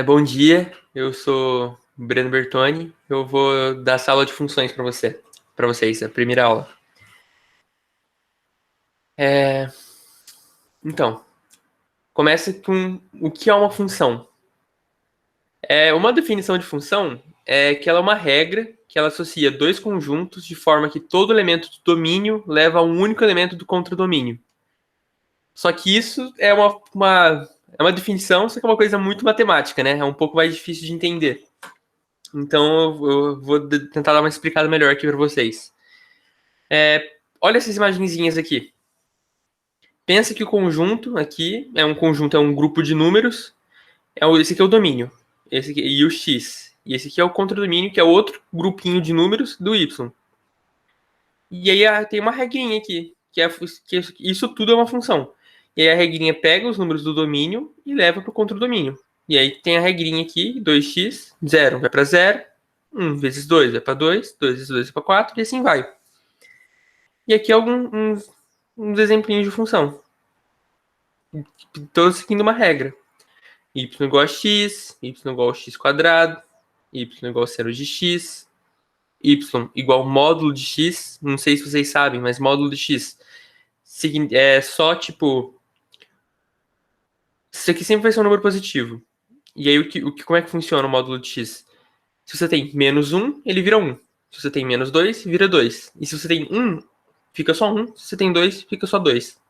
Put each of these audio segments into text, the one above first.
Bom dia, eu sou Breno Bertoni. Eu vou dar sala de funções para vocês, a primeira aula. É, então, começa com o que é uma função. Uma definição de função é que ela é uma regra que ela associa dois conjuntos de forma que todo elemento do domínio leva a um único elemento do contradomínio. Só que isso é uma definição, só que é uma coisa muito matemática, né? É um pouco mais difícil de entender. Então eu vou tentar dar uma explicada melhor aqui para vocês. Olha essas imagenzinhas aqui. Pensa que o conjunto aqui é um grupo de números. Esse aqui é o domínio. Esse aqui, e o x. E esse aqui é o contradomínio, que é outro grupinho de números do y. E aí tem uma regrinha aqui, que isso tudo é uma função. E aí a regrinha pega os números do domínio e leva para o contradomínio. E aí tem a regrinha aqui, 2x, 0 vai para 0, 1 vezes 2 vai para 2, 2 vezes 2 vai para 4, e assim vai. E aqui uns exemplinhos de função. Todos seguindo uma regra. Y igual a x, y igual a x quadrado, y igual a zero de x, y igual módulo de x. Não sei se vocês sabem, mas módulo de x é só tipo. Isso aqui sempre vai ser um número positivo. E aí, como é que funciona o módulo de x? Se você tem menos 1, ele vira 1. Se você tem menos 2, vira 2. E se você tem 1, fica só 1. Se você tem 2, fica só 2.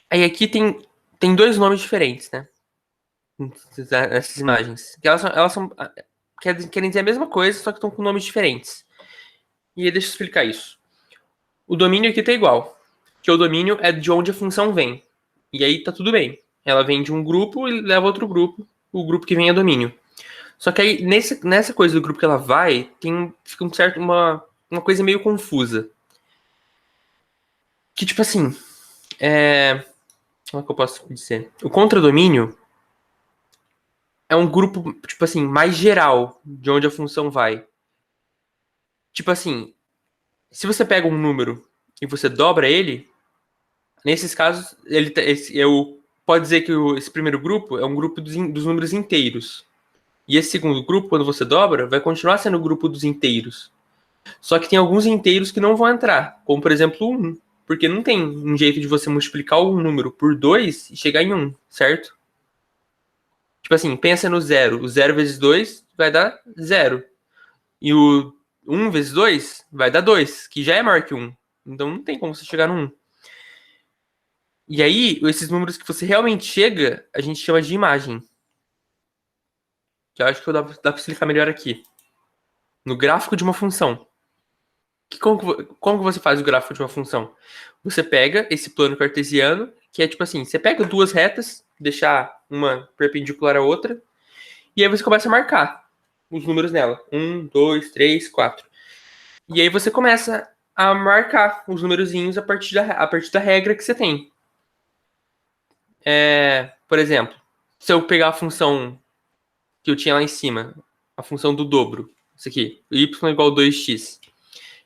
Aí aqui tem dois nomes diferentes, né? Essas imagens. Que querem dizer a mesma coisa, só que estão com nomes diferentes. E aí, deixa eu explicar isso. O domínio aqui tá igual. Que o domínio é de onde a função vem. E aí tá tudo bem. Ela vem de um grupo e leva outro grupo. O grupo que vem é domínio. Só que aí, nessa coisa do grupo que ela vai, fica uma coisa meio confusa. Que tipo assim. Como é que eu posso dizer? O contradomínio é um grupo, tipo assim, mais geral de onde a função vai. Tipo assim, se você pega um número e você dobra ele, nesses casos, pode dizer que esse primeiro grupo é um grupo dos números inteiros. E esse segundo grupo, quando você dobra, vai continuar sendo o grupo dos inteiros. Só que tem alguns inteiros que não vão entrar, como por exemplo o 1. Porque não tem um jeito de você multiplicar um número por 2 e chegar em 1, certo? Tipo assim, pensa no zero. O 0 vezes 2 vai dar 0. E o 1 vezes 2 vai dar 2, que já é maior que 1. Então não tem como você chegar no 1. E aí, esses números que você realmente chega, a gente chama de imagem. Que eu acho que dá pra explicar melhor aqui. No gráfico de uma função. Como que você faz o gráfico de uma função? Você pega esse plano cartesiano, que é tipo assim, você pega duas retas, deixar uma perpendicular à outra, e aí você começa a marcar os números nela. 1, 2, 3, 4. E aí você começa a marcar os numerozinhos a partir da regra que você tem. Por exemplo, se eu pegar a função que eu tinha lá em cima, a função do dobro, isso aqui, y igual a 2x.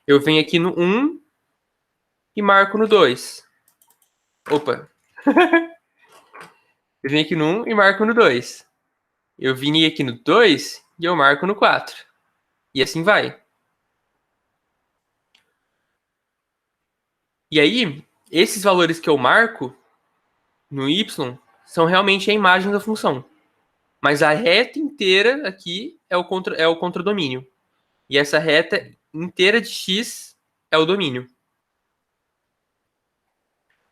Eu venho aqui no 1 e marco no 2. Opa. Eu venho aqui no 1 e marco no 2. Eu vim aqui no 2 e eu marco no 4. E assim vai. E aí, esses valores que eu marco no y são realmente a imagem da função. Mas a reta inteira aqui é o contradomínio. E essa reta inteira de x é o domínio.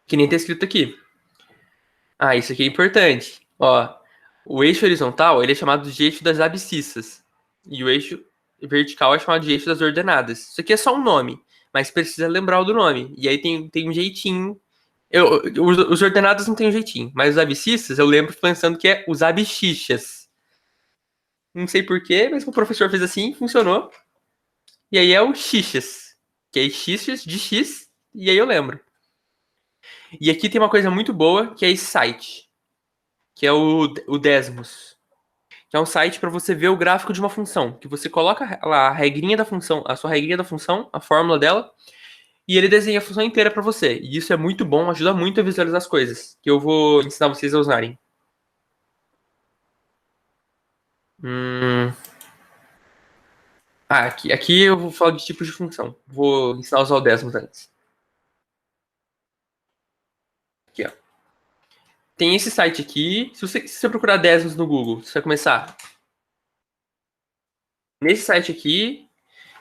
Que nem tá escrito aqui. Ah, isso aqui é importante. Ó, o eixo horizontal ele é chamado de eixo das abscissas. E o eixo vertical é chamado de eixo das ordenadas. Isso aqui é só um nome, mas precisa lembrar o do nome. E aí tem um jeitinho. Os ordenados não tem um jeitinho, mas os abscissas eu lembro pensando que é os abscissas. Não sei porquê, mas o professor fez assim, funcionou. E aí é o xixas, que é xixas de x, e aí eu lembro. E aqui tem uma coisa muito boa, que é esse site, que é o Desmos, que é um site para você ver o gráfico de uma função, que você coloca lá a regrinha da função, a sua regrinha da função, a fórmula dela, e ele desenha a função inteira para você. E isso é muito bom, ajuda muito a visualizar as coisas, que eu vou ensinar vocês a usarem. Hum... Ah, aqui eu vou falar de tipos de função. Vou ensinar a usar o décimos antes. Aqui, ó. Tem esse site aqui. Se você procurar décimos no Google, você vai começar nesse site aqui.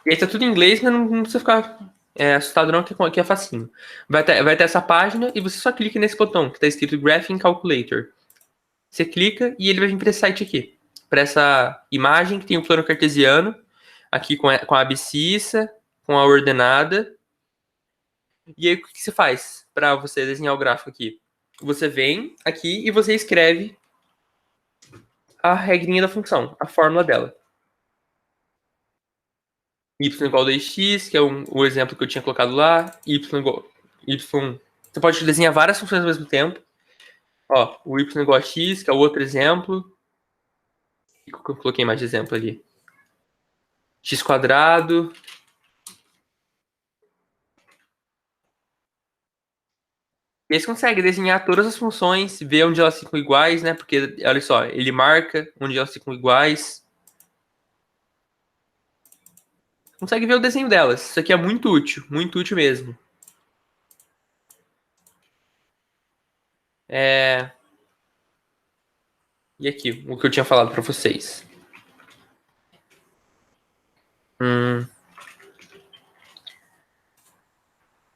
E aí tá tudo em inglês, mas não precisa ficar assustado não, que é facinho. Vai ter essa página e você só clica nesse botão que tá escrito Graphing Calculator. Você clica e ele vai vir para esse site aqui. Para essa imagem que tem o plano cartesiano, aqui com a abscissa, com a ordenada. E aí o que você faz para você desenhar o gráfico aqui? Você vem aqui e você escreve a regrinha da função, a fórmula dela. Y igual a 2x, que é o exemplo que eu tinha colocado lá. Você pode desenhar várias funções ao mesmo tempo. Ó, o y igual a x, que é o outro exemplo. Eu coloquei mais de exemplo ali. X quadrado. E aí você consegue desenhar todas as funções, ver onde elas ficam iguais, né? Porque, olha só, ele marca onde elas ficam iguais. Consegue ver o desenho delas. Isso aqui é muito útil mesmo. E aqui, o que eu tinha falado para vocês.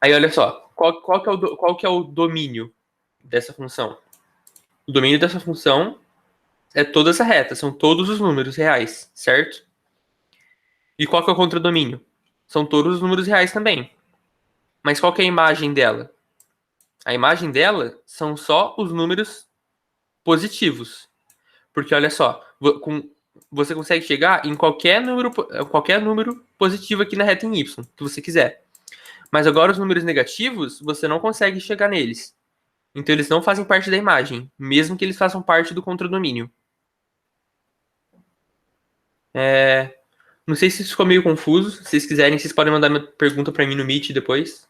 Aí, olha só, qual que é o domínio dessa função? O domínio dessa função é toda essa reta, são todos os números reais, certo? E qual que é o contradomínio? São todos os números reais também. Mas qual que é a imagem dela? A imagem dela são só os números positivos. Porque olha só, você consegue chegar em qualquer número positivo aqui na reta em y, que você quiser. Mas agora os números negativos, você não consegue chegar neles. Então eles não fazem parte da imagem, mesmo que eles façam parte do contradomínio. Não sei se isso ficou meio confuso. Se vocês quiserem, vocês podem mandar uma pergunta para mim no Meet depois.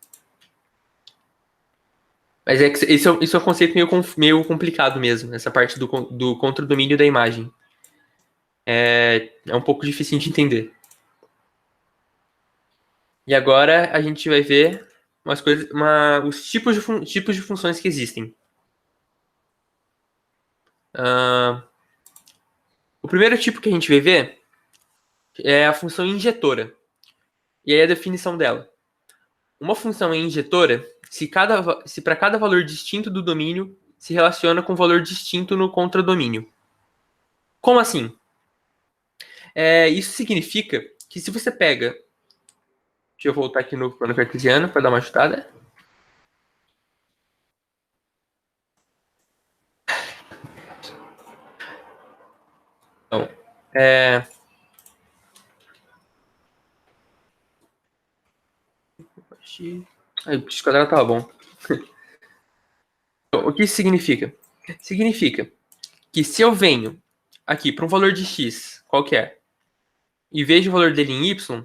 Mas é que isso é um conceito meio complicado mesmo, essa parte do contradomínio da imagem. É um pouco difícil de entender. E agora a gente vai ver os tipos de funções que existem. O primeiro tipo que a gente vai ver é a função injetora. E aí a definição dela. Uma função é injetora se para cada valor distinto do domínio se relaciona com um valor distinto no contradomínio. Como assim? Isso significa que se você pega... Deixa eu voltar aqui no plano cartesiano para dar uma ajustada. Então, Aí, o x quadrado tava bom. Então, o que isso significa? Significa que se eu venho aqui para um valor de x, qual que é? E vejo o valor dele em y,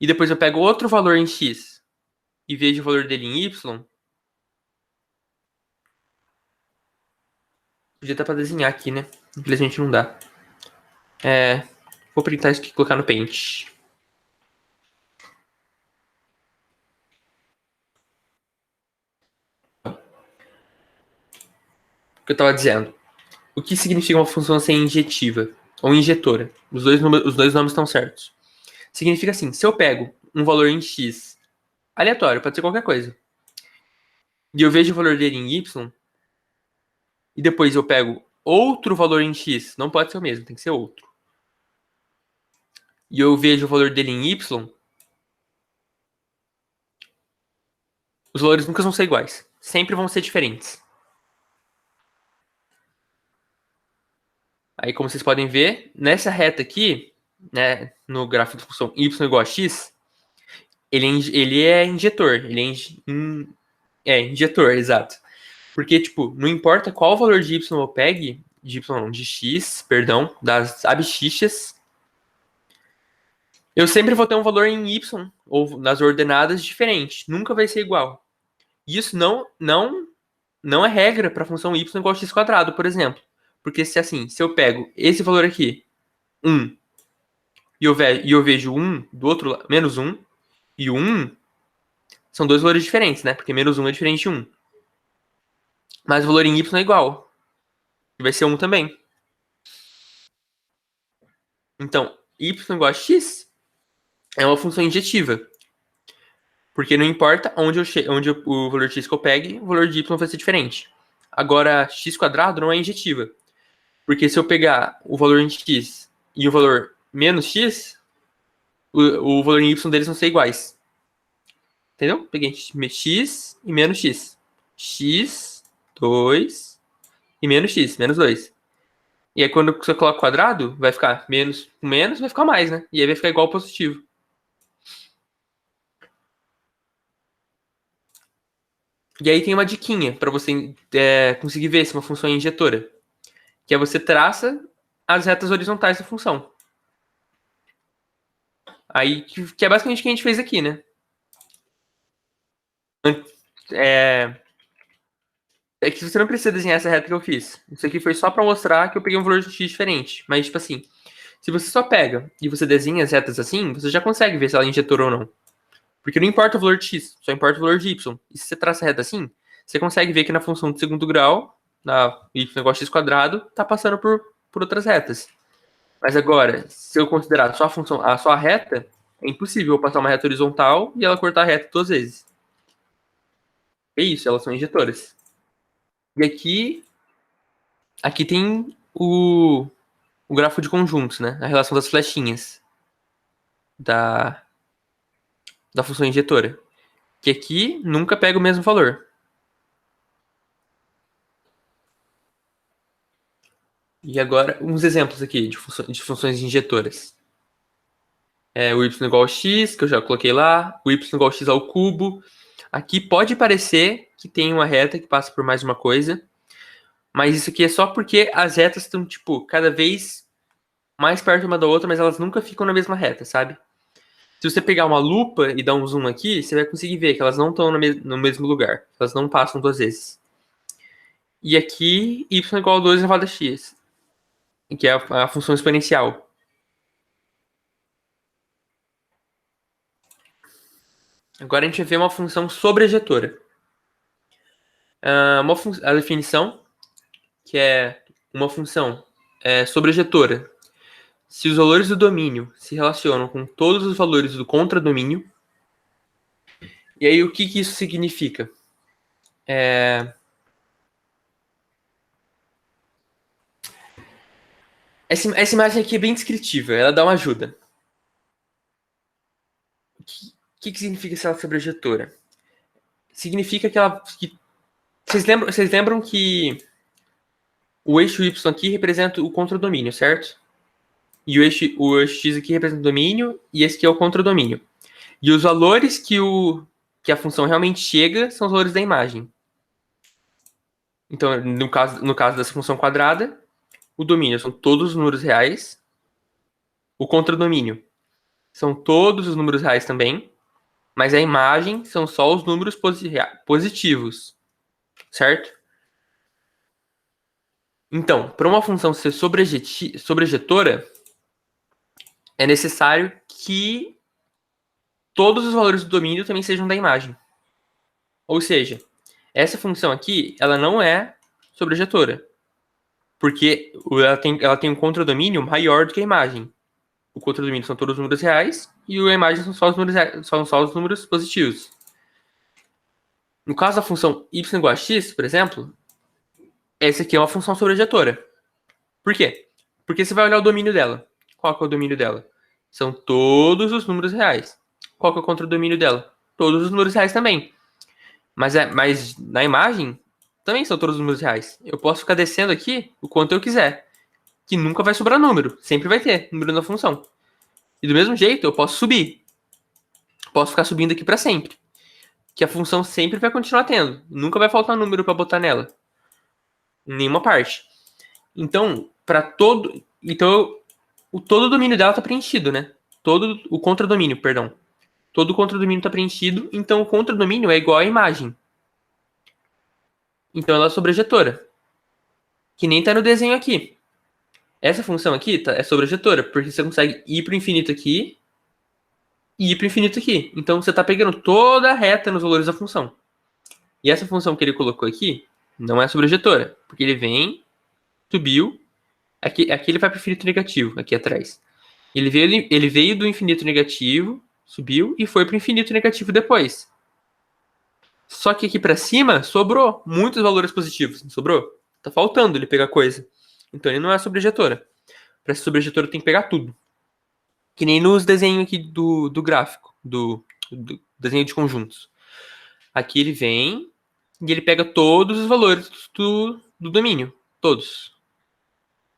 e depois eu pego outro valor em x e vejo o valor dele em y, podia estar para desenhar aqui, né? Infelizmente não dá. Vou printar isso aqui e colocar no Paint. O que eu estava dizendo. O que significa uma função ser injetiva ou injetora? Os dois nomes estão certos. Significa assim, se eu pego um valor em x aleatório, pode ser qualquer coisa, e eu vejo o valor dele em y, e depois eu pego outro valor em x, não pode ser o mesmo, tem que ser outro, e eu vejo o valor dele em y, os valores nunca vão ser iguais. Sempre vão ser diferentes. Aí, como vocês podem ver, nessa reta aqui, né, no gráfico da função y igual a x, ele é injetor. Injetor, exato. Porque, tipo, não importa qual valor de y eu pegue, de x, perdão, das abscissas, eu sempre vou ter um valor em y, ou nas ordenadas, diferente. Nunca vai ser igual. Isso não é regra para a função y igual a x quadrado, por exemplo. Porque se eu pego esse valor aqui, 1, e eu vejo 1 do outro lado, menos 1, e o 1 são dois valores diferentes, né? Porque menos 1 é diferente de 1. Mas o valor em y é igual. E vai ser 1 também. Então, y igual a x é uma função injetiva. Porque não importa onde o valor x que eu pegue, o valor de y vai ser diferente. Agora, x quadrado não é injetiva. Porque se eu pegar o valor em x e o valor menos x, o valor em y deles vão ser iguais. Entendeu? Peguei x e menos x. X, 2 e menos x, menos 2. E aí quando você coloca quadrado, vai ficar menos com menos, vai ficar mais, né? E aí vai ficar igual ao positivo. E aí tem uma diquinha para você conseguir ver se uma função é injetora. Que é você traça as retas horizontais da função. Aí, que é basicamente o que a gente fez aqui, né? É, é que você não precisa desenhar essa reta que eu fiz. Isso aqui foi só para mostrar que eu peguei um valor de x diferente. Mas, tipo assim, se você só pega e você desenha as retas assim, você já consegue ver se ela é injetora ou não. Porque não importa o valor de x, só importa o valor de y. E se você traça a reta assim, você consegue ver que na função de segundo grau, na y igual a x quadrado, tá passando por outras retas. Mas agora, se eu considerar só a função, só a reta, é impossível eu passar uma reta horizontal e ela cortar a reta duas vezes. É isso, elas são injetoras. E aqui tem o grafo de conjuntos, né? A relação das flechinhas da função injetora. Que aqui nunca pega o mesmo valor. E agora, uns exemplos aqui de funções injetoras. O y igual a x, que eu já coloquei lá. O y igual a x ao cubo. Aqui pode parecer que tem uma reta que passa por mais uma coisa. Mas isso aqui é só porque as retas estão, tipo, cada vez mais perto uma da outra, mas elas nunca ficam na mesma reta, sabe? Se você pegar uma lupa e dar um zoom aqui, você vai conseguir ver que elas não estão no mesmo lugar. Elas não passam duas vezes. E aqui, y igual a 2 elevado a x, que é a função exponencial. Agora a gente vai ver uma função sobrejetora. A definição, que é uma função sobrejetora. Se os valores do domínio se relacionam com todos os valores do contradomínio. E aí, o que isso significa? Essa imagem aqui é bem descritiva, ela dá uma ajuda. O que significa essa sobrejetora? Significa que vocês lembram que o eixo y aqui representa o contradomínio, certo? E o eixo x aqui representa o domínio, e esse aqui é o contradomínio. E os valores que a função realmente chega são os valores da imagem. Então, no caso dessa função quadrada, o domínio são todos os números reais. O contradomínio são todos os números reais também. Mas a imagem são só os números positivos. Certo? Então, para uma função ser sobrejetora, é necessário que todos os valores do domínio também sejam da imagem. Ou seja, essa função aqui, ela não é sobrejetora. Porque ela tem um contradomínio maior do que a imagem. O contradomínio são todos os números reais e a imagem são só os números positivos. No caso da função y igual a x, por exemplo, essa aqui é uma função sobrejetora. Por quê? Porque você vai olhar o domínio dela. Qual que é o domínio dela? São todos os números reais. Qual que é o contradomínio dela? Todos os números reais também. Mas na imagem, também são todos os números reais. Eu posso ficar descendo aqui o quanto eu quiser. Que nunca vai sobrar número. Sempre vai ter número na função. E do mesmo jeito, eu posso subir. Posso ficar subindo aqui para sempre. Que a função sempre vai continuar tendo. Nunca vai faltar número para botar nela. Em nenhuma parte. Então, todo o domínio dela está preenchido, né? todo o contradomínio, perdão. Todo o contradomínio está preenchido, então o contradomínio é igual à imagem. Então ela é sobrejetora. Que nem tá no desenho aqui. Essa função aqui é sobrejetora, porque você consegue ir para o infinito aqui e ir para o infinito aqui. Então você está pegando toda a reta nos valores da função. E essa função que ele colocou aqui não é sobrejetora, porque ele vem, subiu, aqui ele vai para o infinito negativo, aqui atrás. Ele veio do infinito negativo, subiu e foi para o infinito negativo depois. Só que aqui para cima sobrou muitos valores positivos, não sobrou? Tá faltando ele pegar coisa. Então ele não é sobrejetora. Para ser sobrejetora tem que pegar tudo. Que nem nos desenhos aqui do gráfico, do desenho de conjuntos. Aqui ele vem e ele pega todos os valores do domínio. Todos.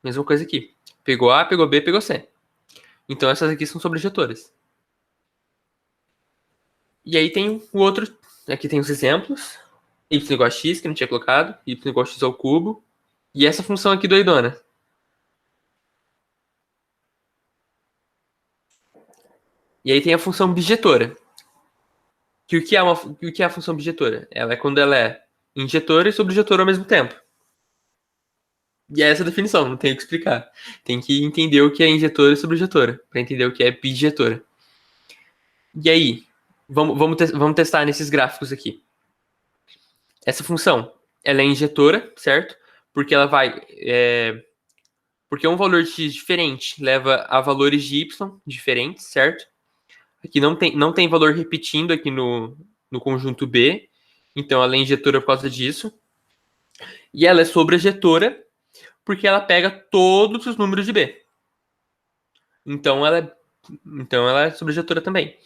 Mesma coisa aqui. Pegou A, pegou B, pegou C. Então essas aqui são sobrejetoras. E aí tem o outro. Aqui tem os exemplos. Y igual a x, que não tinha colocado. Y igual a x ao cubo. E essa função aqui doidona. E aí tem a função bijetora. Que o que é a função bijetora? Ela é quando ela é injetora e sobrejetora ao mesmo tempo. E é essa a definição, não tenho o que explicar. Tem que entender o que é injetora e sobrejetora, para entender o que é bijetora. E aí, vamos testar nesses gráficos aqui. Essa função, ela é injetora, certo? Porque ela vai... porque um valor de x diferente leva a valores de y diferentes, certo? Aqui não tem valor repetindo aqui no conjunto B, então ela é injetora por causa disso. E ela é sobrejetora porque ela pega todos os números de B. Então ela é sobrejetora também.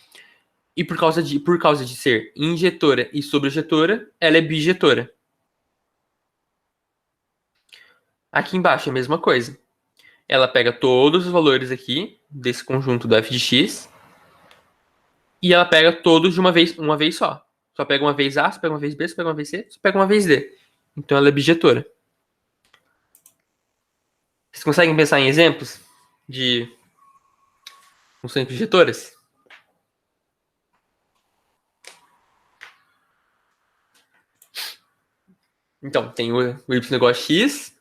E por causa de ser injetora e sobrejetora, ela é bijetora. Aqui embaixo é a mesma coisa. Ela pega todos os valores aqui desse conjunto do f de x e ela pega todos de uma vez só. Só pega uma vez A, só pega uma vez B, só pega uma vez C, só pega uma vez D. Então ela é bijetora. Vocês conseguem pensar em exemplos de funções bijetoras? Então, tem o y igual a x,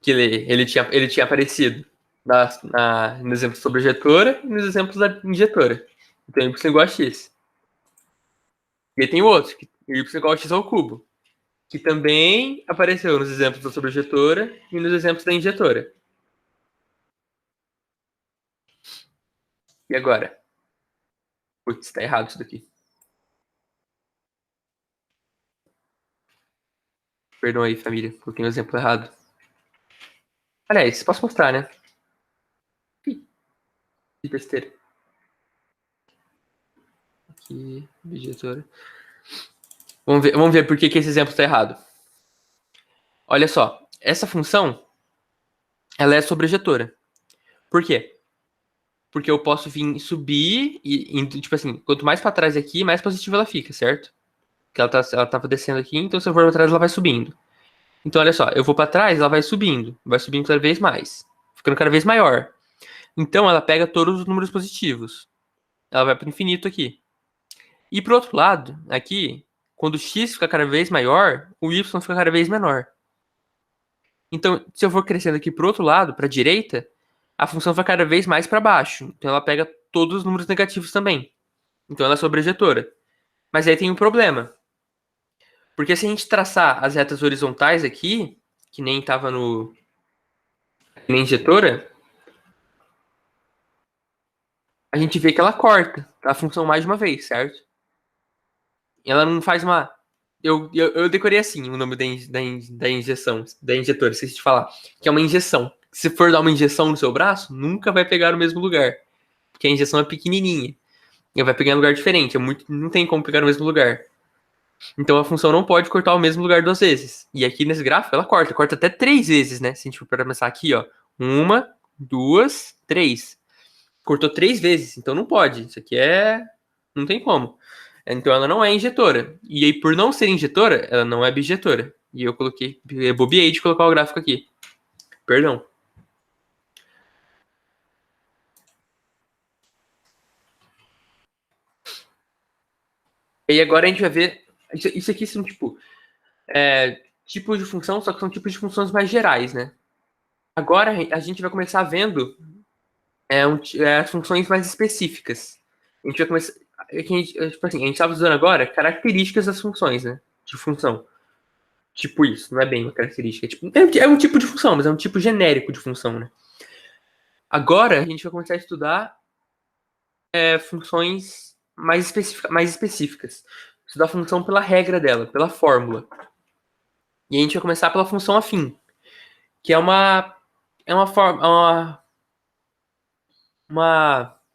que ele tinha aparecido no exemplo sobre injetora e nos exemplos da injetora. Então, y igual a x. E aí tem o outro, y igual a x ao cubo, que também apareceu nos exemplos da sobrejetora e nos exemplos da injetora. E agora? Putz, tá errado isso daqui. Perdão aí, família, coloquei um exemplo errado. Aliás, posso mostrar, né? Que besteira. Aqui, injetora. Vamos ver por que esse exemplo está errado. Olha só, essa função, ela é sobrejetora. Por quê? Porque eu posso vir subir e tipo assim, quanto mais para trás aqui, mais positiva ela fica, certo? Porque ela tava descendo aqui, então se eu for para trás ela vai subindo. Então olha só, eu vou para trás, ela vai subindo cada vez mais, ficando cada vez maior. Então ela pega todos os números positivos. Ela vai para o infinito aqui. E pro outro lado, aqui, quando o x fica cada vez maior, o y fica cada vez menor. Então, se eu for crescendo aqui pro outro lado, para a direita, a função vai cada vez mais para baixo. Então ela pega todos os números negativos também. Então ela é sobrejetora. Mas aí tem um problema. Porque se a gente traçar as retas horizontais aqui, que nem estava no na injetora, a gente vê que ela corta a função mais de uma vez, certo? Ela não faz uma. Eu decorei assim o nome da injeção, da injetora, esqueci de falar. Que é uma injeção. Se for dar uma injeção no seu braço, nunca vai pegar no mesmo lugar. Porque a injeção é pequenininha. E vai pegar em lugar diferente. Não tem como pegar no mesmo lugar. Então a função não pode cortar o mesmo lugar duas vezes. E aqui nesse gráfico ela corta até 3 vezes, né? Se a gente for pensar aqui, ó. 1, 2, 3. Cortou 3 vezes, então não pode. Isso aqui é. Não tem como. Então ela não é injetora. E aí, por não ser injetora, ela não é bijetora. E eu bobiei de colocar o gráfico aqui. Perdão. E aí agora a gente vai ver. Isso aqui são tipo tipos de função, só que são tipos de funções mais gerais, né? Agora a gente vai começar vendo as funções mais específicas. A gente vai começar. Tipo assim, a gente estava usando agora características das funções, né? De função. Tipo isso, não é bem uma característica. É um tipo de função, mas é um tipo genérico de função, né? Agora a gente vai começar a estudar funções mais específicas. Estudar a função pela regra dela, pela fórmula. E a gente vai começar pela função afim, que uma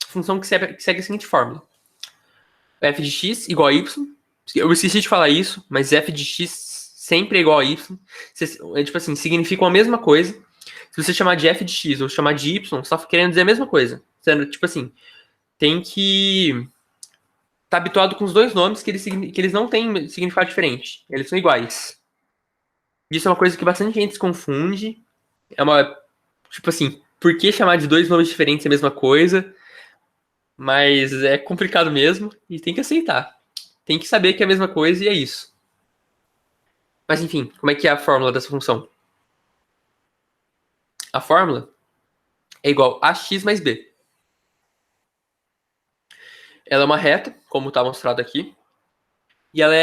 função que segue a seguinte fórmula: f de x igual a y. Eu esqueci de falar isso, mas f de x sempre é igual a y. Tipo assim, significam a mesma coisa. Se você chamar de f de x ou chamar de y, você está querendo dizer a mesma coisa. Tipo assim, tem que estar habituado com os dois nomes que eles não têm significado diferente. Eles são iguais. Isso é uma coisa que bastante gente se confunde. Tipo assim, por que chamar de dois nomes diferentes a mesma coisa? Mas é complicado mesmo e tem que aceitar. Tem que saber que é a mesma coisa e é isso. Mas enfim, como é que é a fórmula dessa função? A fórmula é igual a x mais b. Ela é uma reta, como está mostrado aqui, e ela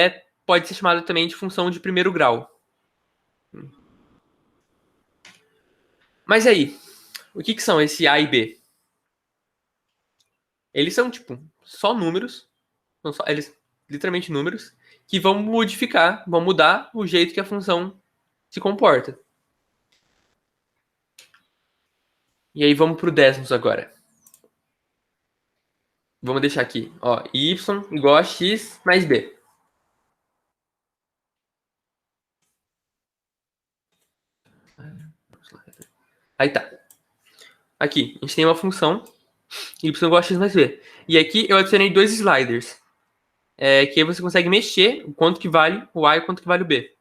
pode ser chamada também de função de primeiro grau. Mas aí, o que são esse a e b? Eles são, tipo, só números, eles literalmente números, que vão mudar o jeito que a função se comporta. E aí vamos pro décimos agora. Vamos deixar aqui, ó, y igual a x mais b. Aí tá. Aqui, a gente tem uma função y igual a x mais b. E aqui eu adicionei dois sliders. Que aí você consegue mexer o quanto que vale o a e o quanto que vale o b.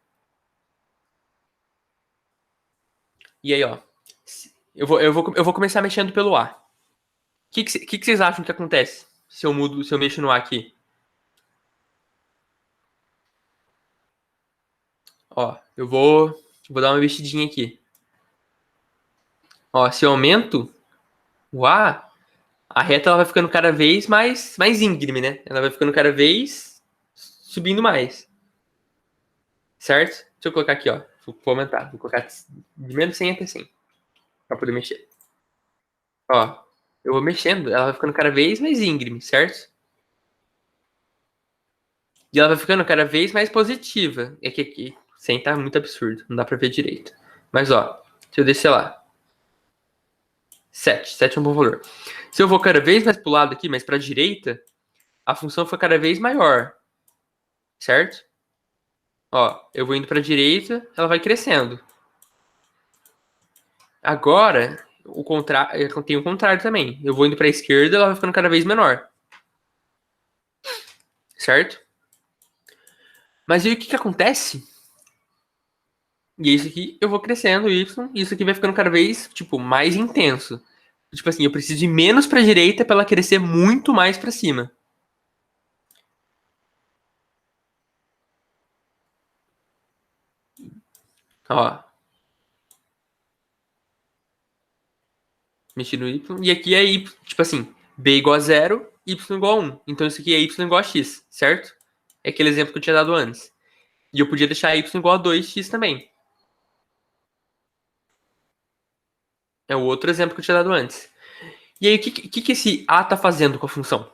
E aí, ó. Eu vou começar mexendo pelo a. O que vocês acham que acontece se eu mexo no a aqui? Ó, eu vou dar uma mexidinha aqui. Ó, se eu aumento o a reta ela vai ficando cada vez mais íngreme, né? Ela vai ficando cada vez subindo mais. Certo? Deixa eu colocar aqui, ó. Vou aumentar. Vou colocar de menos 100 até 100. Pra poder mexer. Ó, eu vou mexendo. Ela vai ficando cada vez mais íngreme, certo? E ela vai ficando cada vez mais positiva. É que aqui, 100 tá muito absurdo. Não dá pra ver direito. Mas, ó. Se eu descer lá. 7. 7 é um bom valor. Se eu vou cada vez mais pro lado aqui, mais pra direita, a função foi cada vez maior. Certo? Ó, eu vou indo pra direita, ela vai crescendo. Agora, tem o contrário também. Eu vou indo pra esquerda, ela vai ficando cada vez menor. Certo? Mas aí o que acontece? E isso aqui eu vou crescendo, y, e isso aqui vai ficando cada vez, tipo, mais intenso. Tipo assim, eu preciso ir menos pra direita pra ela crescer muito mais pra cima. Ó, mexi no y. E aqui é y, tipo assim, b igual a zero, y igual a 1. Então isso aqui é y igual a x, certo? É aquele exemplo que eu tinha dado antes. E eu podia deixar y igual a 2x também. É o outro exemplo que eu tinha dado antes. E aí, o que esse a tá fazendo com a função?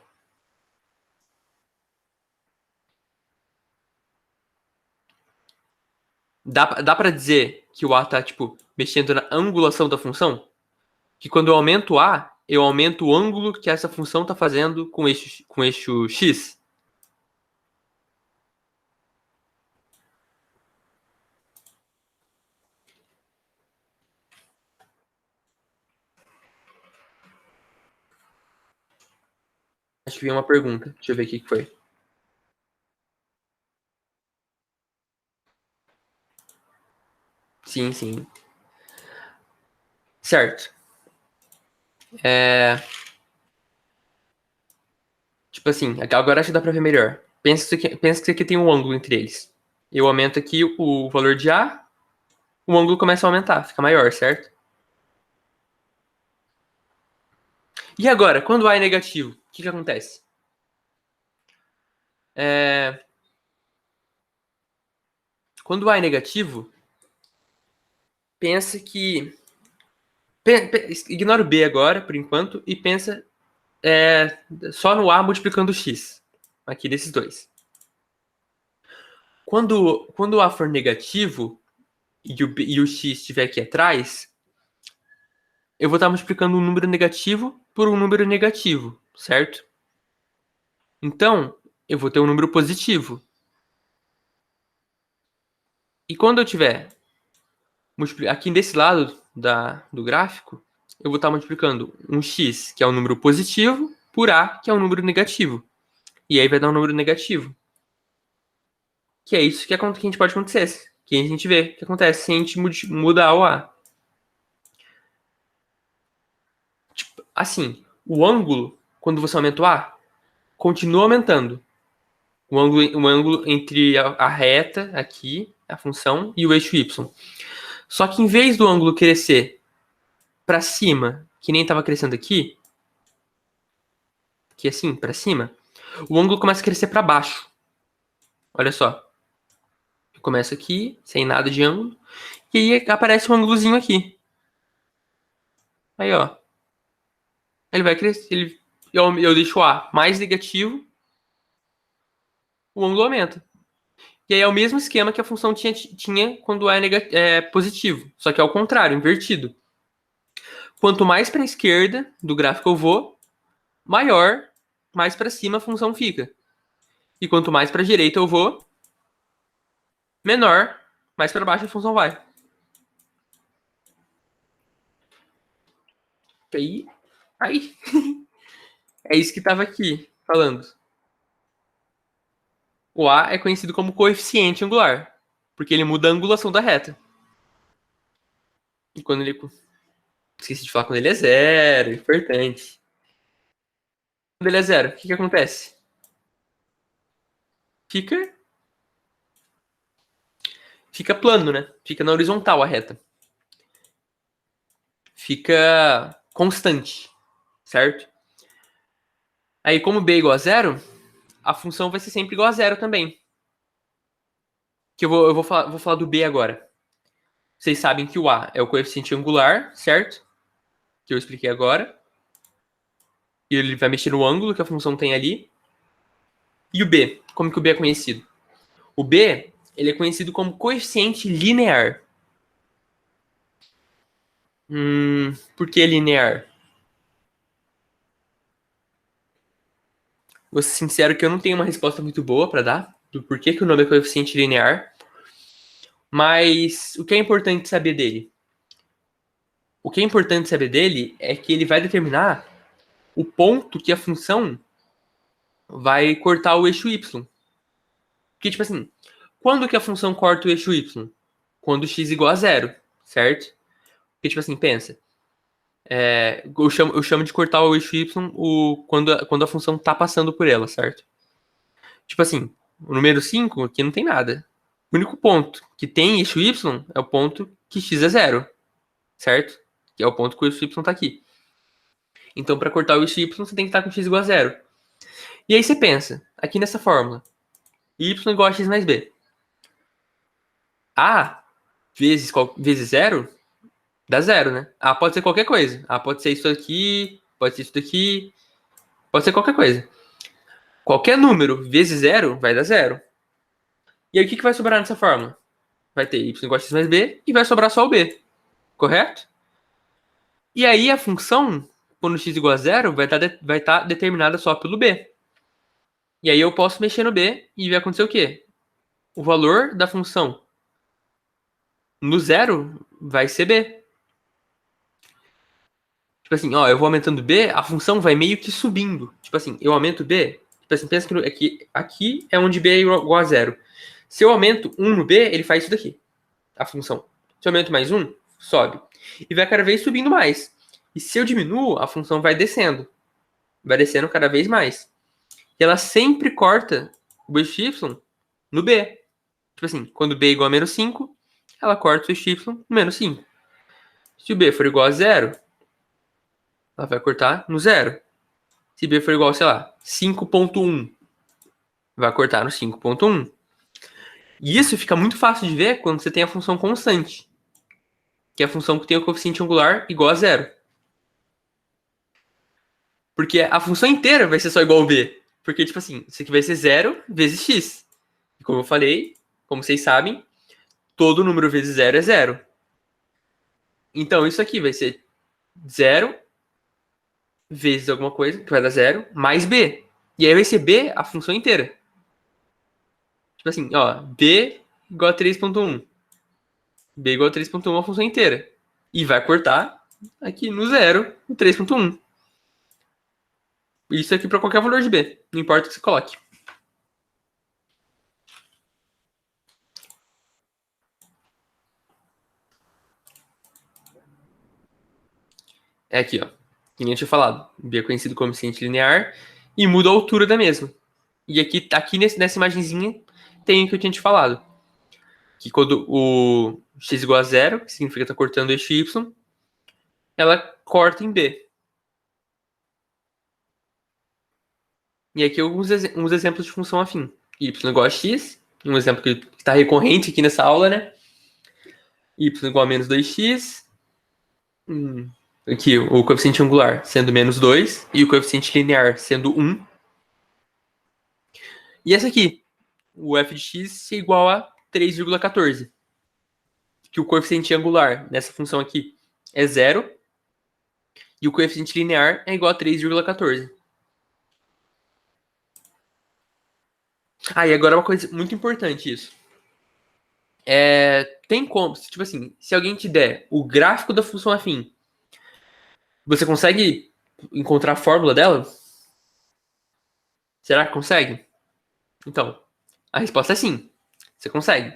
Dá para dizer que o a tá, tipo, mexendo na angulação da função? Que quando eu aumento o a, eu aumento o ângulo que essa função tá fazendo com o eixo x? Acho que veio uma pergunta. Deixa eu ver o que foi. Sim, sim. Certo. É... Tipo assim, agora acho que dá pra ver melhor. Pensa que isso aqui tem um ângulo entre eles. Eu aumento aqui o valor de A, o ângulo começa a aumentar, fica maior, certo? E agora, quando A é negativo, o que acontece? Quando A é negativo, pensa que... Ignora o B agora, por enquanto, e pensa só no A multiplicando o X. Aqui desses dois. Quando o A for negativo e o X estiver aqui atrás, eu vou estar multiplicando um número negativo por um número negativo, certo? Então, eu vou ter um número positivo. E quando eu tiver aqui desse lado do gráfico, eu vou estar multiplicando um x, que é um número positivo, por a, que é um número negativo. E aí vai dar um número negativo. Que é isso que a gente pode acontecer. Que a gente vê que acontece se a gente mudar o a. Tipo, assim, o ângulo, quando você aumenta o a, continua aumentando. O ângulo entre a reta aqui, a função, e o eixo y. Só que em vez do ângulo crescer para cima, que nem estava crescendo aqui, que assim, para cima, o ângulo começa a crescer para baixo. Olha só. Começa aqui, sem nada de ângulo, e aí aparece um ângulozinho aqui. Aí, ó. Ele vai crescer, eu deixo o A mais negativo, o ângulo aumenta. E aí é o mesmo esquema que a função tinha quando A é positivo, só que é ao contrário, invertido. Quanto mais para a esquerda do gráfico eu vou, maior, mais para cima a função fica. E quanto mais para a direita eu vou, menor, mais para baixo a função vai. Aí. É isso que estava aqui falando. O A é conhecido como coeficiente angular, porque ele muda a angulação da reta. E quando ele... Esqueci de falar quando ele é zero, importante. Quando ele é zero, o que acontece? Fica plano, né? Fica na horizontal a reta. Fica constante, certo? Aí, como b é igual a zero, a função vai ser sempre igual a zero também. Que eu vou falar do b agora. Vocês sabem que o a é o coeficiente angular, certo? Que eu expliquei agora. E ele vai mexer no ângulo que a função tem ali. E o b? Como que o b é conhecido? O b, ele é conhecido como coeficiente linear. Por que linear? Vou ser sincero que eu não tenho uma resposta muito boa para dar do porquê que o nome é coeficiente linear. Mas o que é importante saber dele? O que é importante saber dele é que ele vai determinar o ponto que a função vai cortar o eixo y. Porque, tipo assim, quando que a função corta o eixo y? Quando x igual a zero, certo? Porque, tipo assim, pensa. Eu chamo de cortar o eixo y quando a função tá passando por ela, certo? Tipo assim, o número 5 aqui não tem nada. O único ponto que tem eixo y é o ponto que x é zero, certo? Que é o ponto que o eixo y tá aqui. Então, para cortar o eixo y, você tem que estar com x igual a zero. E aí você pensa, aqui nessa fórmula, y igual a x mais b. A vezes zero dá zero, né? A pode ser qualquer coisa. A pode ser isso aqui, pode ser isso daqui, pode ser qualquer coisa. Qualquer número vezes zero vai dar zero. E aí o que vai sobrar nessa fórmula? Vai ter y igual a x mais b e vai sobrar só o b. Correto? E aí a função, quando x igual a zero, vai estar determinada só pelo b. E aí eu posso mexer no b e vai acontecer o quê? O valor da função no zero vai ser b. Tipo assim, ó, eu vou aumentando b, a função vai meio que subindo. Tipo assim, eu aumento b, tipo assim, pensa que aqui é onde b é igual a zero. Se eu aumento 1 no b, ele faz isso daqui, a função. Se eu aumento mais 1, sobe. E vai cada vez subindo mais. E se eu diminuo, a função vai descendo. Vai descendo cada vez mais. E ela sempre corta o eixo y no b. Tipo assim, quando b é igual a menos 5, ela corta o eixo y no menos 5. Se o b for igual a 0, ela vai cortar no 0. Se b for igual, sei lá, 5.1, vai cortar no 5.1. E isso fica muito fácil de ver quando você tem a função constante, que é a função que tem o coeficiente angular igual a 0. Porque a função inteira vai ser só igual a b. Porque, tipo assim, isso aqui vai ser 0 vezes x. E como eu falei, como vocês sabem, todo número vezes 0 é 0. Então, isso aqui vai ser 0 vezes alguma coisa, que vai dar 0, mais b. E aí vai ser b a função inteira. Tipo assim, ó, b igual a 3.1. B igual a 3.1 é a função inteira. E vai cortar aqui no 0, no 3.1. Isso aqui para qualquer valor de b. Não importa o que você coloque. É aqui, ó. Que nem eu tinha falado. B é conhecido como coeficiente linear e muda a altura da mesma. E aqui nessa imagenzinha tem o que eu tinha te falado. Que quando o x igual a 0, que significa que está cortando o eixo y, ela corta em b. E aqui alguns uns exemplos de função afim. Y igual a x, um exemplo que está recorrente aqui nessa aula, né? Y igual a menos 2x. Aqui o coeficiente angular sendo menos 2 e o coeficiente linear sendo 1. E essa aqui, o f de x é igual a 3,14. Que o coeficiente angular nessa função aqui é 0 e o coeficiente linear é igual a 3,14. Ah, e agora uma coisa muito importante isso. Tem como, tipo assim, se alguém te der o gráfico da função afim, você consegue encontrar a fórmula dela? Será que consegue? Então, a resposta é sim. Você consegue.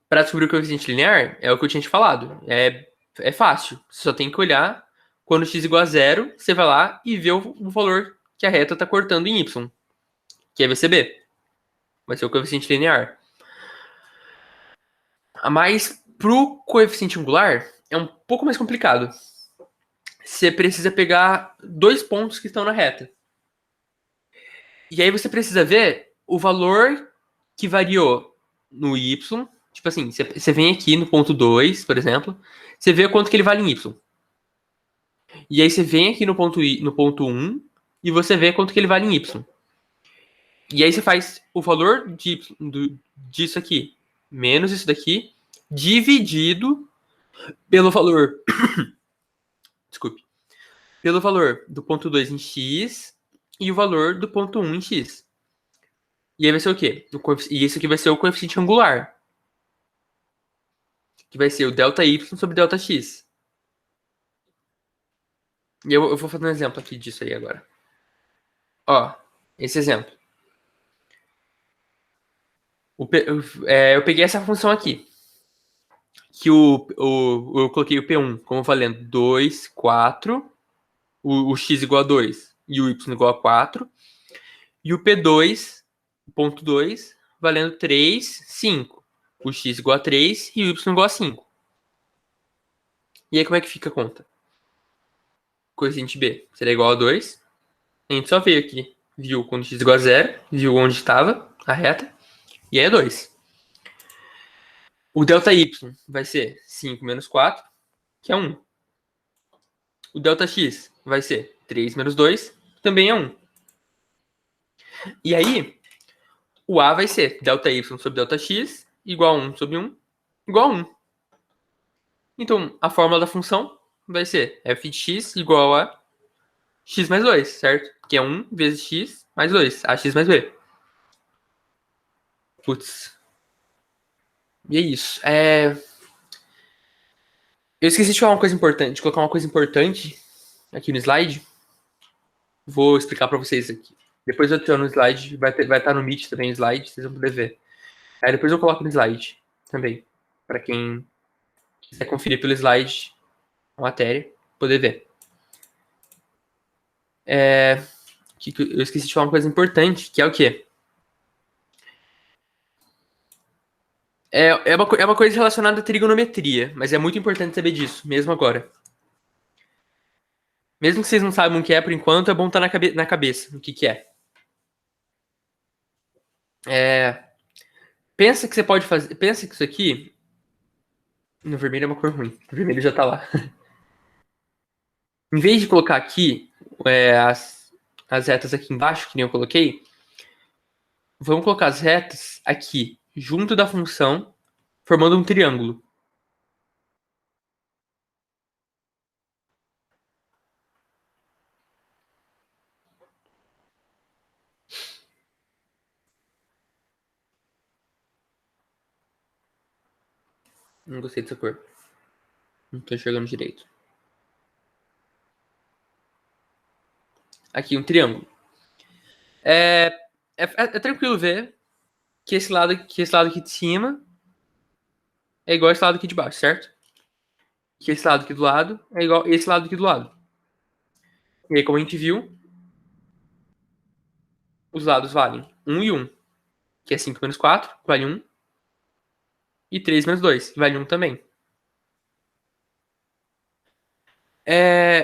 Para descobrir o coeficiente linear, é o que eu tinha te falado. É fácil. Você só tem que olhar quando x igual a 0, você vai lá e vê o valor que a reta está cortando em y, que aí vai ser b. Vai ser o coeficiente linear. Mas pro coeficiente angular é um pouco mais complicado. Você precisa pegar dois pontos que estão na reta. E aí você precisa ver o valor que variou no y. Tipo assim, você vem aqui no ponto 2, por exemplo, você vê quanto que ele vale em y. E aí você vem aqui no ponto 1 e você vê quanto que ele vale em y. E aí você faz o valor disso aqui menos isso daqui dividido pelo valor desculpe, pelo valor do ponto 2 em x e o valor do ponto 1 em x. E aí vai ser o quê? E isso aqui vai ser o coeficiente angular, que vai ser o ΔY sobre ΔX. E eu vou fazer um exemplo aqui disso aí agora. Ó, esse exemplo. Eu peguei essa função aqui. Que eu coloquei o P1 como valendo 2, 4, o x igual a 2 e o y igual a 4, e o P2, ponto 2, valendo 3, 5. O x igual a 3 e o y igual a 5. E aí como é que fica a conta? Coeficiente B será igual a 2. A gente só veio aqui, viu quando x igual a 0, viu onde estava a reta, e aí é 2. O ΔY vai ser 5 menos 4, que é 1. O ΔX vai ser 3 menos 2, também é 1. E aí, o A vai ser ΔY sobre ΔX igual a 1 sobre 1 igual a 1. Então, a fórmula da função vai ser f de x igual a x mais 2, certo? Que é 1 vezes x mais 2, ax mais b. Putz. E é isso. Eu esqueci de falar uma coisa importante, de colocar uma coisa importante aqui no slide. Vou explicar para vocês aqui. Depois eu adiciono no slide, vai estar no Meet também o slide, vocês vão poder ver. Aí depois eu coloco no slide também, para quem quiser conferir pelo slide a matéria, poder ver. Eu esqueci de falar uma coisa importante, que é o quê? É uma coisa relacionada à trigonometria, mas é muito importante saber disso, mesmo agora. Mesmo que vocês não saibam o que é por enquanto, é bom estar na cabeça o que é. É, pensa que você pode fazer. Pensa que isso aqui. No vermelho é uma cor ruim. O vermelho já tá lá. Em vez de colocar aqui as retas aqui embaixo, que nem eu coloquei, vamos colocar as retas aqui, junto da função, formando um triângulo. Não gostei dessa cor. Não tô enxergando direito. Aqui, um triângulo. É tranquilo ver que esse lado aqui de cima é igual a esse lado aqui de baixo, certo? Que esse lado aqui do lado é igual a esse lado aqui do lado. E aí, como a gente viu, os lados valem 1 e 1, que é 5 menos 4, que vale 1, e 3 menos 2, que vale 1 também.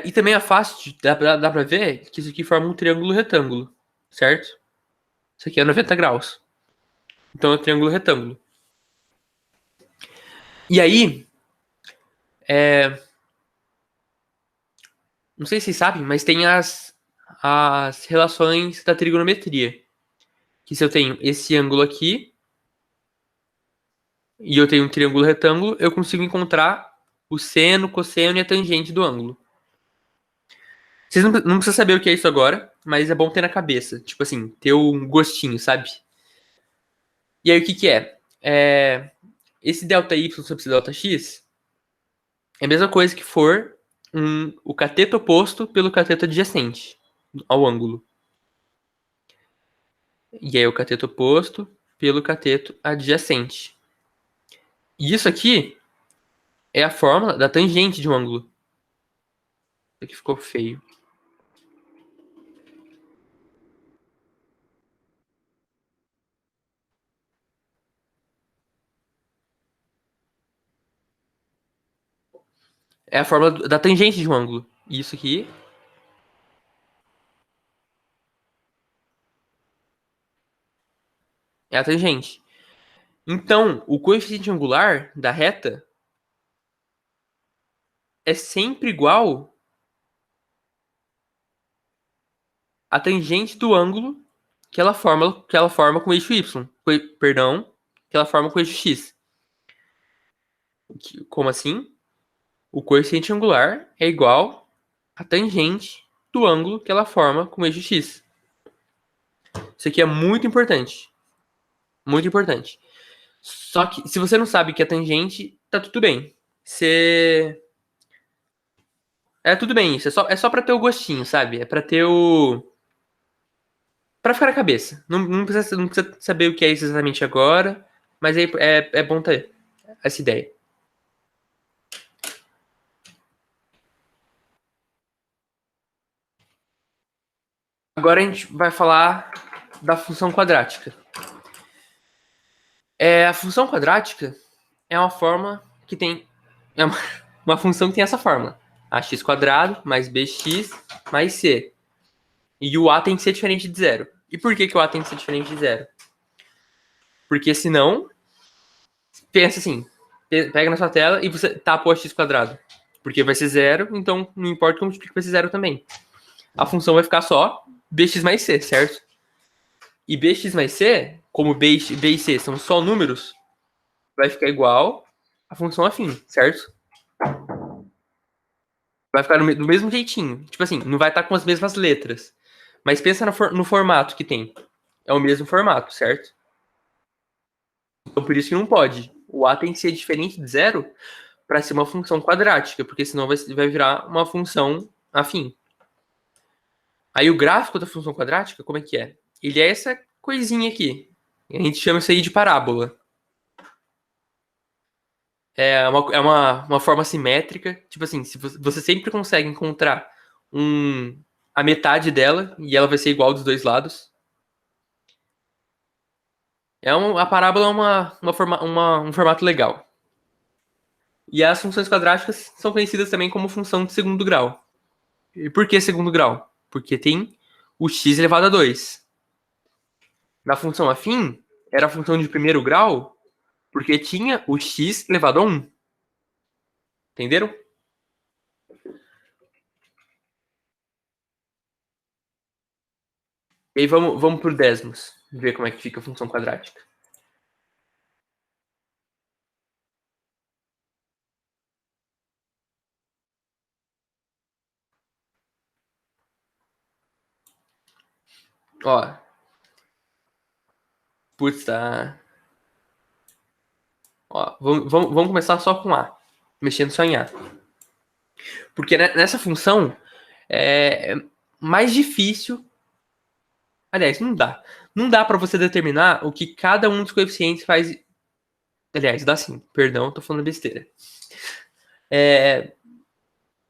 E também é fácil, dá pra ver que isso aqui forma um triângulo retângulo, certo? Isso aqui é 90 graus. Então é um triângulo retângulo. E aí, não sei se vocês sabem, mas tem as relações da trigonometria. Que se eu tenho esse ângulo aqui e eu tenho um triângulo retângulo, eu consigo encontrar o seno, cosseno e a tangente do ângulo. Vocês não precisam saber o que é isso agora, mas é bom ter na cabeça. Tipo assim, ter um gostinho, sabe? E aí o que que é? Esse ΔY sobre esse ΔX é a mesma coisa que for o cateto oposto pelo cateto adjacente ao ângulo. E aí o cateto oposto pelo cateto adjacente. E isso aqui é a fórmula da tangente de um ângulo. Isso aqui ficou feio. É a fórmula da tangente de um ângulo. E isso aqui é a tangente. Então, o coeficiente angular da reta é sempre igual à tangente do ângulo que ela forma com o eixo y. Perdão, que ela forma com o eixo x. Como assim? O coeficiente angular é igual à tangente do ângulo que ela forma com o eixo x. Isso aqui é muito importante. Muito importante. Só que se você não sabe que é tangente, tá tudo bem. Você. É tudo bem isso. É só pra ter o gostinho, sabe? É pra ter o. Pra ficar na cabeça. Não precisa saber o que é isso exatamente agora. Mas é bom ter essa ideia. Agora a gente vai falar da função quadrática. A função quadrática é uma forma que tem. É uma função que tem essa fórmula. Ax quadrado mais bx mais c. E o a tem que ser diferente de zero. E por que o a tem que ser diferente de zero? Porque senão, pensa assim, pega na sua tela e você tapa o x quadrado. Porque vai ser zero, então não importa como multiplica, vai ser zero também. A função vai ficar só bx mais c, certo? E bx mais c, como b e c são só números, vai ficar igual a função afim, certo? Vai ficar do mesmo jeitinho. Tipo assim, não vai estar com as mesmas letras. Mas pensa no formato que tem. É o mesmo formato, certo? Então por isso que não pode. O a tem que ser diferente de zero para ser uma função quadrática, porque senão vai virar uma função afim. Aí o gráfico da função quadrática, como é que é? Ele é essa coisinha aqui. A gente chama isso aí de parábola. É uma forma simétrica. Tipo assim, se você sempre consegue encontrar a metade dela e ela vai ser igual dos dois lados. A parábola é um formato legal. E as funções quadráticas são conhecidas também como função de segundo grau. E por que segundo grau? Porque tem o x elevado a 2. Na função afim, era a função de primeiro grau, porque tinha o x elevado a 1. Entenderam? E aí vamos pro décimos, ver como é que fica a função quadrática. Ó, putz, tá. Ó, vamos começar só com A, mexendo só em A. Porque nessa função é mais difícil. Aliás, não dá. Não dá pra você determinar o que cada um dos coeficientes faz. Aliás, dá sim. Perdão, tô falando besteira. É,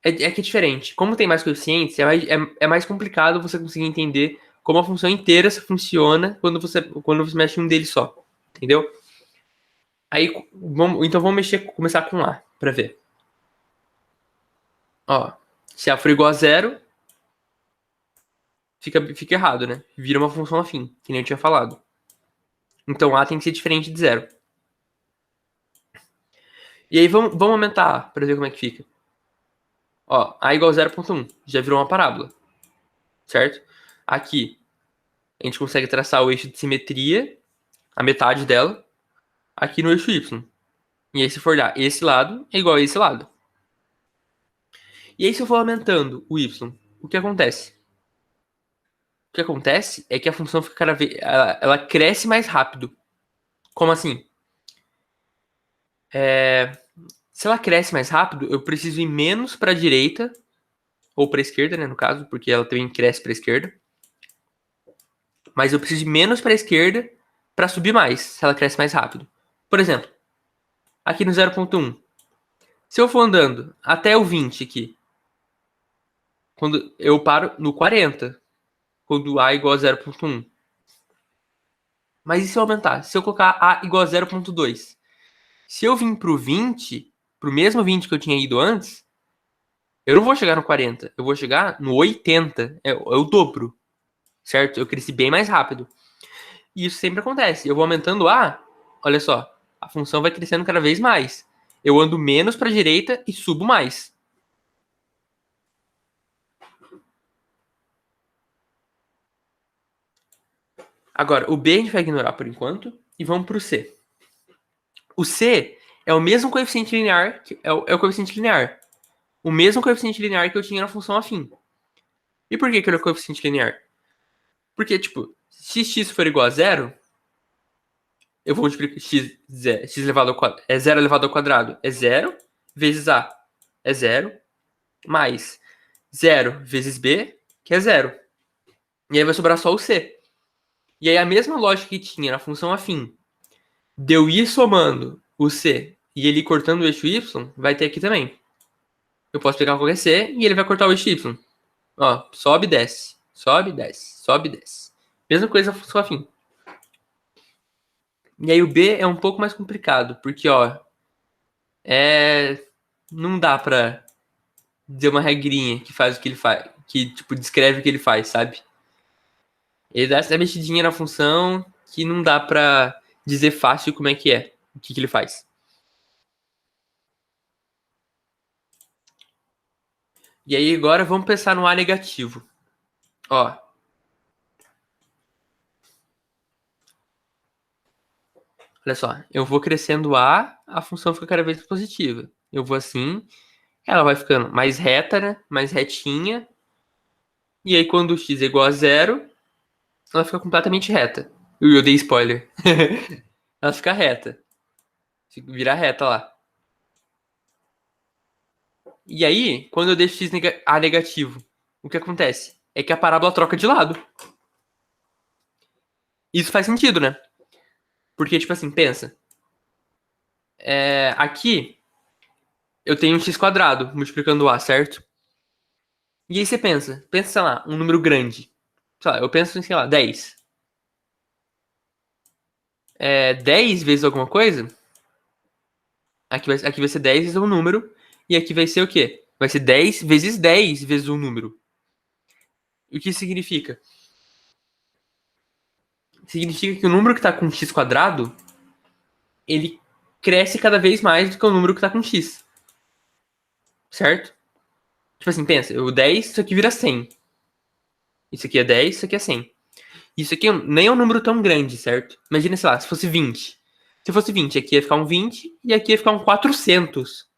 é que é diferente. Como tem mais coeficientes, é mais complicado você conseguir entender como a função inteira funciona quando você mexe em um deles só. Entendeu? Aí, então vamos começar com A, pra ver. Ó, se A for igual a zero, fica errado, né? Vira uma função afim, que nem eu tinha falado. Então A tem que ser diferente de zero. E aí vamos aumentar A pra ver como é que fica. Ó, A igual a 0,1. Já virou uma parábola. Certo? Aqui, a gente consegue traçar o eixo de simetria, a metade dela, aqui no eixo Y. E aí, se for olhar, esse lado é igual a esse lado. E aí, se eu for aumentando o Y, o que acontece? O que acontece é que a função fica cada vez. Ela cresce mais rápido. Como assim? Se ela cresce mais rápido, eu preciso ir menos para a direita, ou para a esquerda, né, no caso, porque ela também cresce para a esquerda. Mas eu preciso ir menos para a esquerda para subir mais, se ela cresce mais rápido. Por exemplo, aqui no 0,1. Se eu for andando até o 20 aqui, quando eu paro no 40, quando A igual a 0,1. Mas e se eu aumentar? Se eu colocar A igual a 0,2? Se eu vim pro 20, pro mesmo 20 que eu tinha ido antes, eu não vou chegar no 40, eu vou chegar no 80. É o dobro, certo? Eu cresci bem mais rápido. E isso sempre acontece. Eu vou aumentando A, olha só, a função vai crescendo cada vez mais. Eu ando menos para a direita e subo mais. Agora, o B a gente vai ignorar por enquanto e vamos para o C. O C é o mesmo coeficiente linear, é o coeficiente linear. O mesmo coeficiente linear que eu tinha na função afim. E por que ele é o coeficiente linear? Porque, tipo, se x for igual a zero, eu vou multiplicar x elevado ao quadrado. É zero elevado ao quadrado. É zero vezes a. É zero. Mais zero vezes b, que é zero. E aí vai sobrar só o c. E aí a mesma lógica que tinha na função afim, de eu ir somando o c e ele cortando o eixo y, vai ter aqui também. Eu posso pegar qualquer c e ele vai cortar o eixo y. Ó, sobe e desce. Sobe e desce. Sobe e desce. Mesma coisa na função afim. E aí o B é um pouco mais complicado, porque, ó, não dá pra dizer uma regrinha que faz o que ele faz, que, tipo, descreve o que ele faz, sabe? Ele dá essa mexidinha na função que não dá pra dizer fácil como é que é, o que ele faz. E aí agora vamos pensar no A negativo. Ó, olha só, eu vou crescendo a função fica cada vez mais positiva. Eu vou assim, ela vai ficando mais reta, né? Mais retinha. E aí quando o x é igual a zero, ela fica completamente reta. Eu dei spoiler. Ela fica reta. Vira reta lá. E aí, quando eu deixo a negativo, o que acontece? É que a parábola troca de lado. Isso faz sentido, né? Porque, tipo assim, pensa. Aqui, eu tenho um x quadrado multiplicando a, certo? E aí você pensa, sei lá, um número grande. Sei lá, eu penso em, sei lá, 10. 10 vezes alguma coisa, aqui vai ser 10 vezes um número, e aqui vai ser o quê? Vai ser 10 vezes 10 vezes um número. E o que significa? Significa que o número que está com x quadrado, ele cresce cada vez mais do que o número que está com x. Certo? Tipo assim, pensa, o 10, isso aqui vira 100. Isso aqui é 10, isso aqui é 100. Isso aqui nem é um número tão grande, certo? Imagina, sei lá, se fosse 20. Se fosse 20, aqui ia ficar um 20 e aqui ia ficar um 400.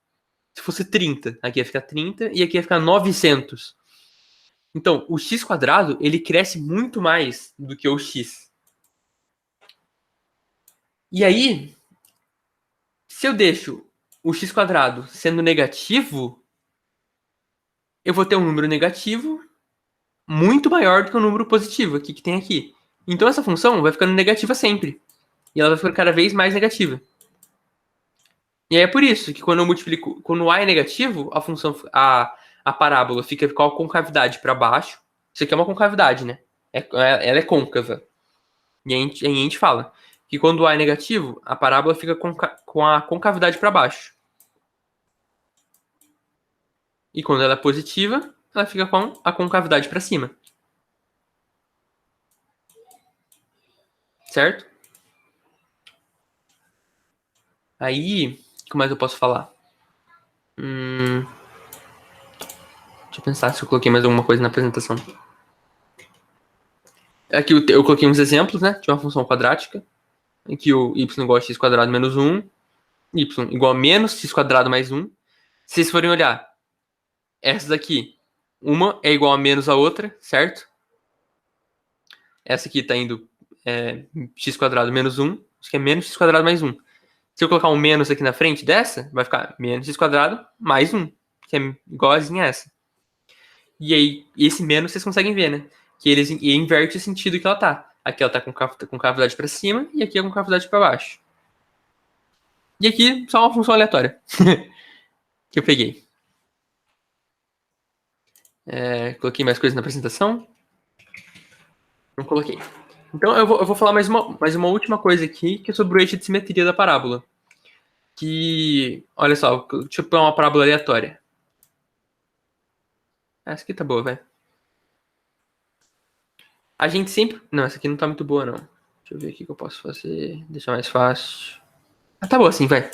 Se fosse 30, aqui ia ficar 30 e aqui ia ficar 900. Então, o x quadrado, ele cresce muito mais do que o x. E aí, se eu deixo o x quadrado sendo negativo, eu vou ter um número negativo muito maior do que o número positivo aqui que tem aqui. Então essa função vai ficando negativa sempre. E ela vai ficando cada vez mais negativa. E aí é por isso que quando eu multiplico, quando a é negativo, a função, a parábola fica com a concavidade para baixo. Isso aqui é uma concavidade, né? Ela é côncava. E a gente fala que quando o a é negativo, a parábola fica com a concavidade para baixo. E quando ela é positiva, ela fica com a concavidade para cima. Certo? Aí, o que mais eu posso falar? Deixa eu pensar se eu coloquei mais alguma coisa na apresentação. Aqui eu coloquei uns exemplos, né? De uma função quadrática, em que o y igual a x quadrado menos 1, y igual a menos x quadrado mais 1. Se vocês forem olhar, essas aqui, uma é igual a menos a outra, certo? Essa aqui tá indo x quadrado menos 1, isso aqui é menos x quadrado mais 1. Se eu colocar um menos aqui na frente dessa, vai ficar menos x quadrado mais 1, que é igualzinha a essa. E aí, esse menos vocês conseguem ver, né? Que ele inverte o sentido que ela tá. Aqui ela tá com cavidade para cima e aqui é com cavidade para baixo. E aqui só uma função aleatória que eu peguei. Coloquei mais coisas na apresentação? Não coloquei. Então eu vou falar mais uma última coisa aqui, que é sobre o eixo de simetria da parábola. Que, olha só, deixa eu pegar uma parábola aleatória. Essa aqui tá boa, vai. A gente sempre... Não, essa aqui não tá muito boa, não. Deixa eu ver o que eu posso fazer. Deixar mais fácil. Ah, tá boa assim, vai.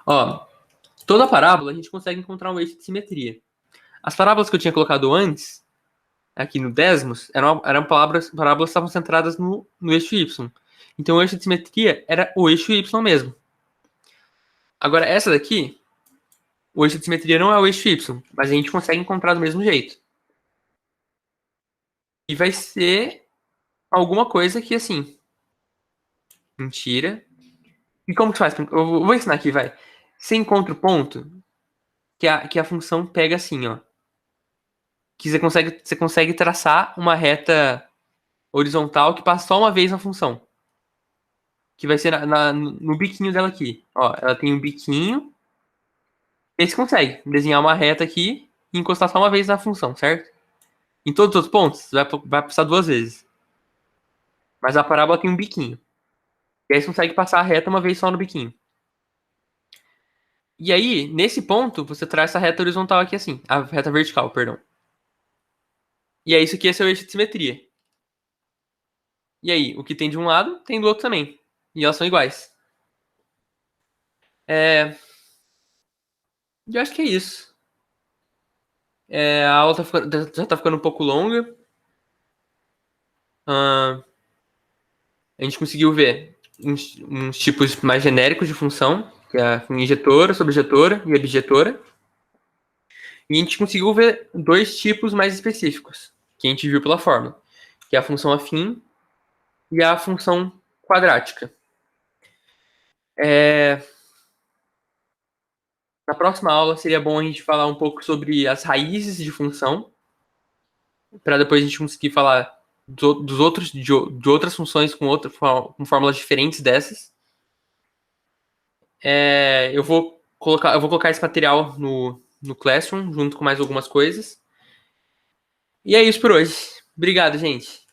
Ó, toda parábola a gente consegue encontrar um eixo de simetria. As parábolas que eu tinha colocado antes, aqui no Desmos, eram parábolas que estavam centradas no eixo Y. Então o eixo de simetria era o eixo Y mesmo. Agora essa daqui, o eixo de simetria não é o eixo Y, mas a gente consegue encontrar do mesmo jeito. E vai ser alguma coisa que assim... Mentira. E como que faz? Eu vou ensinar aqui, vai. Você encontra o ponto que a função pega assim, ó. Que você consegue traçar uma reta horizontal que passa só uma vez na função. Que vai ser no biquinho dela aqui. Ó, ela tem um biquinho. E aí você consegue desenhar uma reta aqui e encostar só uma vez na função, certo? Em todos os outros pontos, vai passar duas vezes. Mas a parábola tem um biquinho. E aí você consegue passar a reta uma vez só no biquinho. E aí, nesse ponto, você traça a reta horizontal aqui assim. A reta vertical, perdão. E aí, isso aqui é seu eixo de simetria. E aí, o que tem de um lado, tem do outro também. E elas são iguais. Eu acho que é isso. A aula já tá ficando um pouco longa. A gente conseguiu ver uns tipos mais genéricos de função, que é a injetora, sobjetora e abjetora. E a gente conseguiu ver dois tipos mais específicos, que a gente viu pela fórmula, que é a função afim e a função quadrática. Na próxima aula seria bom a gente falar um pouco sobre as raízes de função, para depois a gente conseguir falar dos outros de outras funções com fórmulas diferentes dessas. Eu vou colocar esse material no Classroom junto com mais algumas coisas. E é isso por hoje. Obrigado, gente.